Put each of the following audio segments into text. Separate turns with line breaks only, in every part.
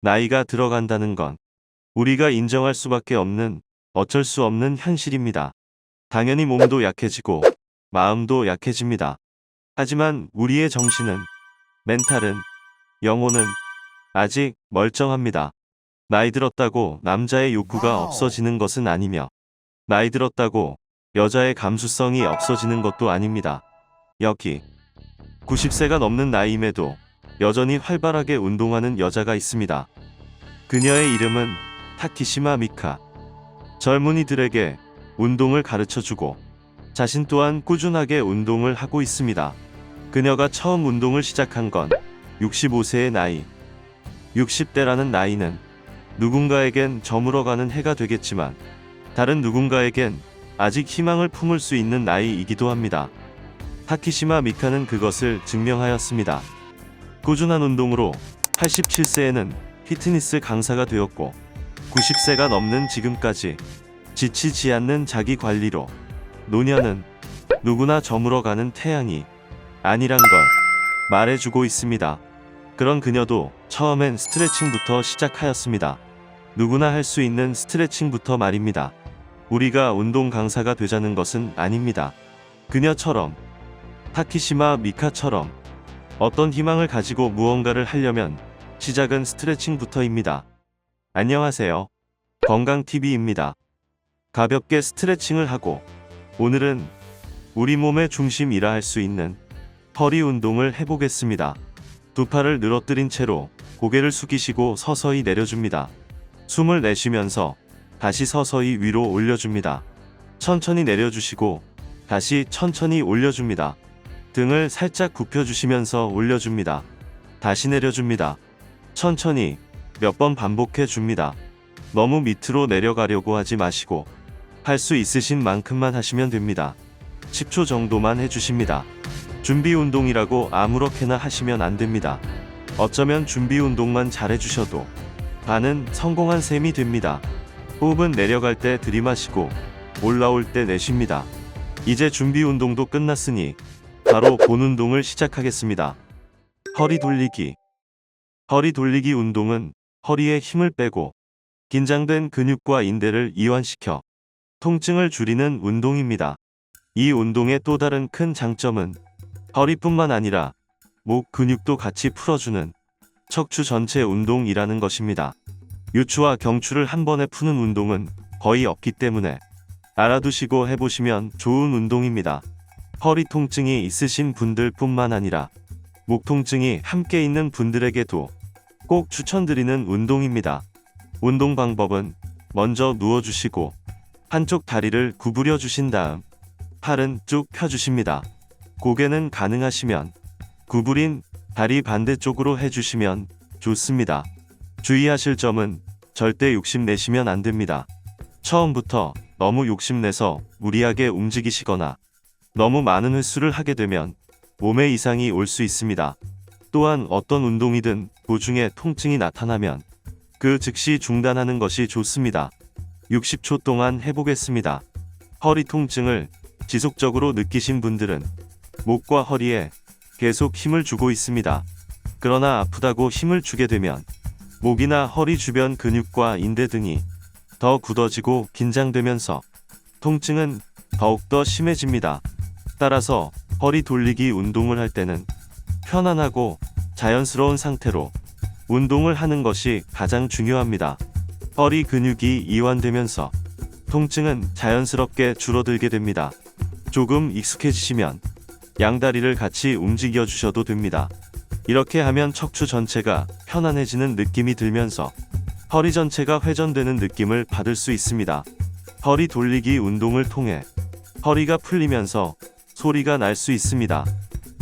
나이가 들어간다는 건 우리가 인정할 수밖에 없는 어쩔 수 없는 현실입니다. 당연히 몸도 약해지고 마음도 약해집니다. 하지만 우리의 정신은, 멘탈은, 영혼은 아직 멀쩡합니다. 나이 들었다고 남자의 욕구가 없어지는 것은 아니며, 나이 들었다고 여자의 감수성이 없어지는 것도 아닙니다. 여기 90세가 넘는 나이임에도 여전히 활발하게 운동하는 여자가 있습니다. 그녀의 이름은 타키시마 미카. 젊은이들에게 운동을 가르쳐주고 자신 또한 꾸준하게 운동을 하고 있습니다. 그녀가 처음 운동을 시작한 건 65세의 나이. 60대라는 나이는 누군가에겐 저물어가는 해가 되겠지만 다른 누군가에겐 아직 희망을 품을 수 있는 나이이기도 합니다. 타키시마 미카는 그것을 증명하였습니다. 꾸준한 운동으로 87세에는 피트니스 강사가 되었고 90세가 넘는 지금까지 지치지 않는 자기 관리로 노년은 누구나 저물어가는 태양이 아니란 걸 말해주고 있습니다. 그런 그녀도 처음엔 스트레칭부터 시작하였습니다. 누구나 할 수 있는 스트레칭부터 말입니다. 우리가 운동 강사가 되자는 것은 아닙니다. 그녀처럼, 타키시마 미카처럼 어떤 희망을 가지고 무언가를 하려면 시작은 스트레칭부터입니다. 안녕하세요. 건강TV입니다. 가볍게 스트레칭을 하고 오늘은 우리 몸의 중심이라 할 수 있는 허리 운동을 해보겠습니다. 두 팔을 늘어뜨린 채로 고개를 숙이시고 서서히 내려줍니다. 숨을 내쉬면서 다시 서서히 위로 올려줍니다. 천천히 내려주시고 다시 천천히 올려줍니다. 등을 살짝 굽혀주시면서 올려줍니다. 다시 내려줍니다. 천천히 몇 번 반복해 줍니다. 너무 밑으로 내려가려고 하지 마시고 할 수 있으신 만큼만 하시면 됩니다. 10초 정도만 해주십니다. 준비 운동이라고 아무렇게나 하시면 안 됩니다. 어쩌면 준비 운동만 잘해주셔도 반은 성공한 셈이 됩니다. 호흡은 내려갈 때 들이마시고 올라올 때 내쉽니다. 이제 준비 운동도 끝났으니 바로 본 운동을 시작하겠습니다. 허리 돌리기. 허리 돌리기 운동은 허리에 힘을 빼고 긴장된 근육과 인대를 이완시켜 통증을 줄이는 운동입니다. 이 운동의 또 다른 큰 장점은 허리뿐만 아니라 목 근육도 같이 풀어주는 척추 전체 운동이라는 것입니다. 요추와 경추를 한 번에 푸는 운동은 거의 없기 때문에 알아두시고 해보시면 좋은 운동입니다. 허리 통증이 있으신 분들뿐만 아니라 목 통증이 함께 있는 분들에게도 꼭 추천드리는 운동입니다. 운동 방법은 먼저 누워주시고 한쪽 다리를 구부려 주신 다음 팔은 쭉 펴주십니다. 고개는 가능하시면 구부린 다리 반대쪽으로 해주시면 좋습니다. 주의하실 점은 절대 욕심내시면 안 됩니다. 처음부터 너무 욕심내서 무리하게 움직이시거나 너무 많은 횟수를 하게 되면 몸에 이상이 올 수 있습니다. 또한 어떤 운동이든 도중에 통증이 나타나면 그 즉시 중단하는 것이 좋습니다. 60초 동안 해보겠습니다. 허리 통증을 지속적으로 느끼신 분들은 목과 허리에 계속 힘을 주고 있습니다. 그러나 아프다고 힘을 주게 되면 목이나 허리 주변 근육과 인대 등이 더 굳어지고 긴장되면서 통증은 더욱더 심해집니다. 따라서 허리 돌리기 운동을 할 때는 편안하고 자연스러운 상태로 운동을 하는 것이 가장 중요합니다. 허리 근육이 이완되면서 통증은 자연스럽게 줄어들게 됩니다. 조금 익숙해지시면 양다리를 같이 움직여 주셔도 됩니다. 이렇게 하면 척추 전체가 편안해지는 느낌이 들면서 허리 전체가 회전되는 느낌을 받을 수 있습니다. 허리 돌리기 운동을 통해 허리가 풀리면서 소리가 날 수 있습니다.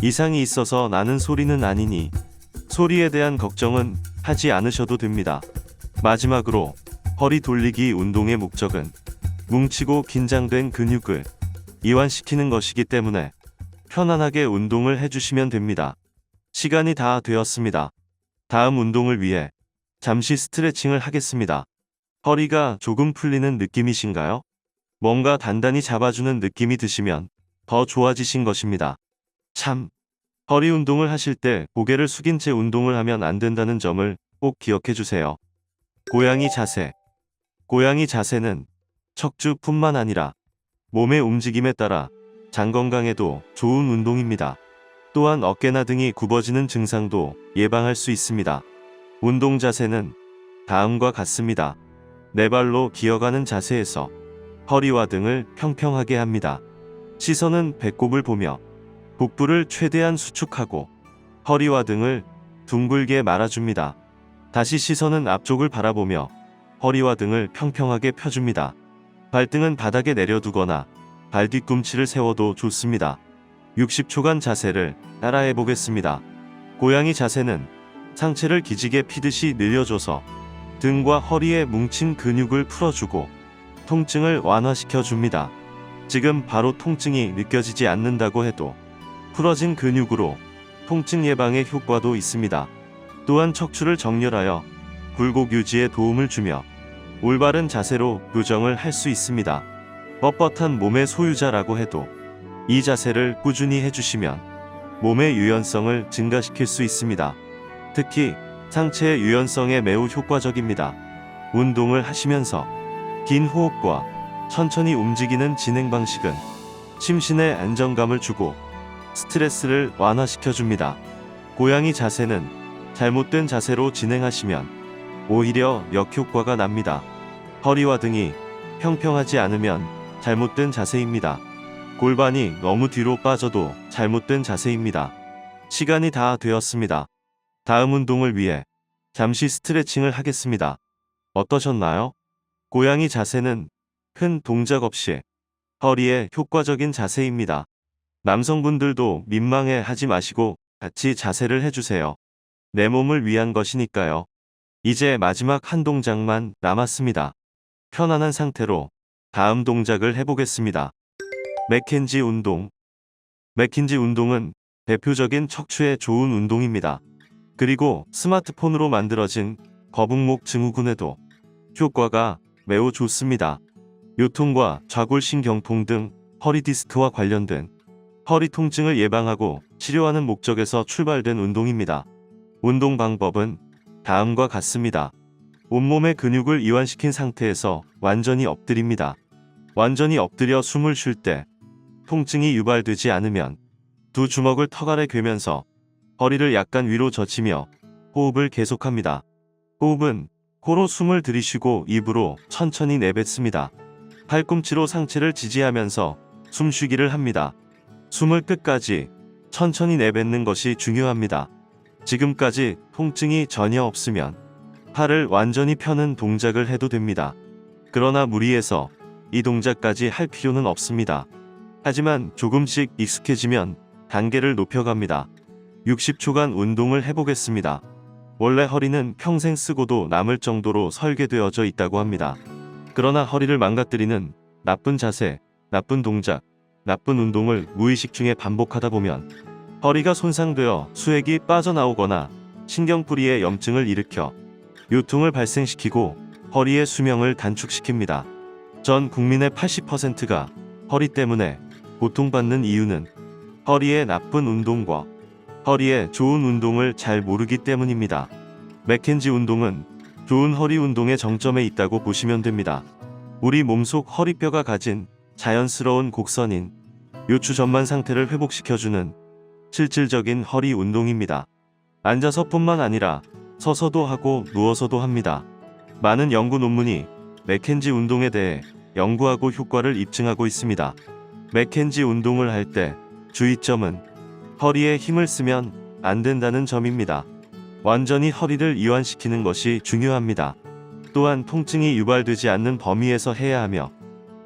이상이 있어서 나는 소리는 아니니 소리에 대한 걱정은 하지 않으셔도 됩니다. 마지막으로 허리 돌리기 운동의 목적은 뭉치고 긴장된 근육을 이완시키는 것이기 때문에 편안하게 운동을 해주시면 됩니다. 시간이 다 되었습니다. 다음 운동을 위해 잠시 스트레칭을 하겠습니다. 허리가 조금 풀리는 느낌이신가요? 뭔가 단단히 잡아주는 느낌이 드시면 더 좋아지신 것입니다. 참, 허리 운동을 하실 때 고개를 숙인 채 운동을 하면 안 된다는 점을 꼭 기억해 주세요. 고양이 자세. 고양이 자세는 척추뿐만 아니라 몸의 움직임에 따라 장 건강에도 좋은 운동입니다. 또한 어깨나 등이 굽어지는 증상도 예방할 수 있습니다. 운동 자세는 다음과 같습니다. 네 발로 기어가는 자세에서 허리와 등을 평평하게 합니다. 시선은 배꼽을 보며 복부를 최대한 수축하고 허리와 등을 둥글게 말아줍니다. 다시 시선은 앞쪽을 바라보며 허리와 등을 평평하게 펴줍니다. 발등은 바닥에 내려두거나 발 뒤꿈치를 세워도 좋습니다. 60초간 자세를 따라해 보겠습니다. 고양이 자세는 상체를 기지개 피듯이 늘려줘서 등과 허리에 뭉친 근육을 풀어주고 통증을 완화시켜 줍니다. 지금 바로 통증이 느껴지지 않는다고 해도 풀어진 근육으로 통증 예방에 효과도 있습니다. 또한 척추를 정렬하여 굴곡 유지에 도움을 주며 올바른 자세로 교정을 할 수 있습니다. 뻣뻣한 몸의 소유자라고 해도 이 자세를 꾸준히 해주시면 몸의 유연성을 증가시킬 수 있습니다. 특히 상체의 유연성에 매우 효과적입니다. 운동을 하시면서 긴 호흡과 천천히 움직이는 진행 방식은 심신에 안정감을 주고 스트레스를 완화시켜 줍니다. 고양이 자세는 잘못된 자세로 진행하시면 오히려 역효과가 납니다. 허리와 등이 평평하지 않으면 잘못된 자세입니다. 골반이 너무 뒤로 빠져도 잘못된 자세입니다. 시간이 다 되었습니다. 다음 운동을 위해 잠시 스트레칭을 하겠습니다. 어떠셨나요? 고양이 자세는 큰 동작 없이 허리에 효과적인 자세입니다. 남성분들도 민망해 하지 마시고 같이 자세를 해주세요. 내 몸을 위한 것이니까요. 이제 마지막 한 동작만 남았습니다. 편안한 상태로 다음 동작을 해보겠습니다. 맥켄지 운동. 맥켄지 운동은 대표적인 척추에 좋은 운동입니다. 그리고 스마트폰으로 만들어진 거북목 증후군에도 효과가 매우 좋습니다. 요통과 좌골신경통 등 허리 디스크와 관련된 허리 통증을 예방하고 치료하는 목적에서 출발된 운동입니다. 운동 방법은 다음과 같습니다. 온몸의 근육을 이완시킨 상태에서 완전히 엎드립니다. 완전히 엎드려 숨을 쉴 때 통증이 유발되지 않으면 두 주먹을 턱 아래 괴면서 허리를 약간 위로 젖히며 호흡을 계속합니다. 호흡은 코로 숨을 들이쉬고 입으로 천천히 내뱉습니다. 팔꿈치로 상체를 지지하면서 숨쉬기를 합니다. 숨을 끝까지 천천히 내뱉는 것이 중요합니다. 지금까지 통증이 전혀 없으면 팔을 완전히 펴는 동작을 해도 됩니다. 그러나 무리해서 이 동작까지 할 필요는 없습니다. 하지만 조금씩 익숙해지면 단계를 높여갑니다. 60초간 운동을 해보겠습니다. 원래 허리는 평생 쓰고도 남을 정도로 설계되어져 있다고 합니다. 그러나 허리를 망가뜨리는 나쁜 자세, 나쁜 동작, 나쁜 운동을 무의식 중에 반복하다 보면 허리가 손상되어 수액이 빠져나오거나 신경뿌리에 염증을 일으켜 요통을 발생시키고 허리의 수명을 단축시킵니다. 전 국민의 80%가 허리 때문에 고통받는 이유는 허리의 나쁜 운동과 허리에 좋은 운동을 잘 모르기 때문입니다. 맥켄지 운동은 좋은 허리 운동의 정점에 있다고 보시면 됩니다. 우리 몸속 허리뼈가 가진 자연스러운 곡선인 요추 전만 상태를 회복시켜주는 실질적인 허리 운동입니다. 앉아서뿐만 아니라 서서도 하고 누워서도 합니다. 많은 연구 논문이 맥켄지 운동에 대해 연구하고 효과를 입증하고 있습니다. 맥켄지 운동을 할 때 주의점은 허리에 힘을 쓰면 안 된다는 점입니다. 완전히 허리를 이완시키는 것이 중요합니다. 또한 통증이 유발되지 않는 범위에서 해야 하며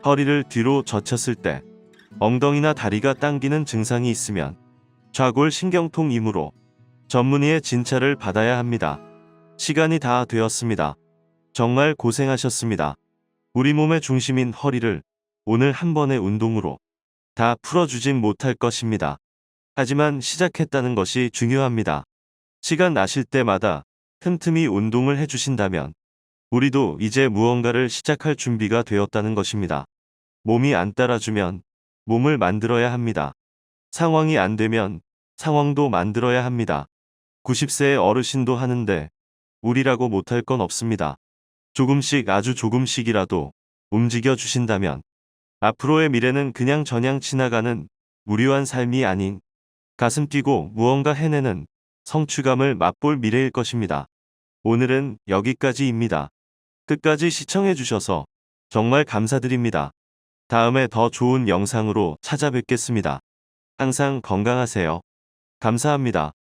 허리를 뒤로 젖혔을 때 엉덩이나 다리가 당기는 증상이 있으면 좌골신경통이므로 전문의의 진찰을 받아야 합니다. 시간이 다 되었습니다. 정말 고생하셨습니다. 우리 몸의 중심인 허리를 오늘 한 번의 운동으로 다 풀어주진 못할 것입니다. 하지만 시작했다는 것이 중요합니다. 시간 나실 때마다 틈틈이 운동을 해주신다면 우리도 이제 무언가를 시작할 준비가 되었다는 것입니다. 몸이 안 따라주면 몸을 만들어야 합니다. 상황이 안 되면 상황도 만들어야 합니다. 90세의 어르신도 하는데 우리라고 못할 건 없습니다. 조금씩 아주 조금씩이라도 움직여 주신다면 앞으로의 미래는 그냥 저냥 지나가는 무료한 삶이 아닌 가슴 뛰고 무언가 해내는 성취감을 맛볼 미래일 것입니다. 오늘은 여기까지입니다. 끝까지 시청해 주셔서 정말 감사드립니다. 다음에 더 좋은 영상으로 찾아뵙겠습니다. 항상 건강하세요. 감사합니다.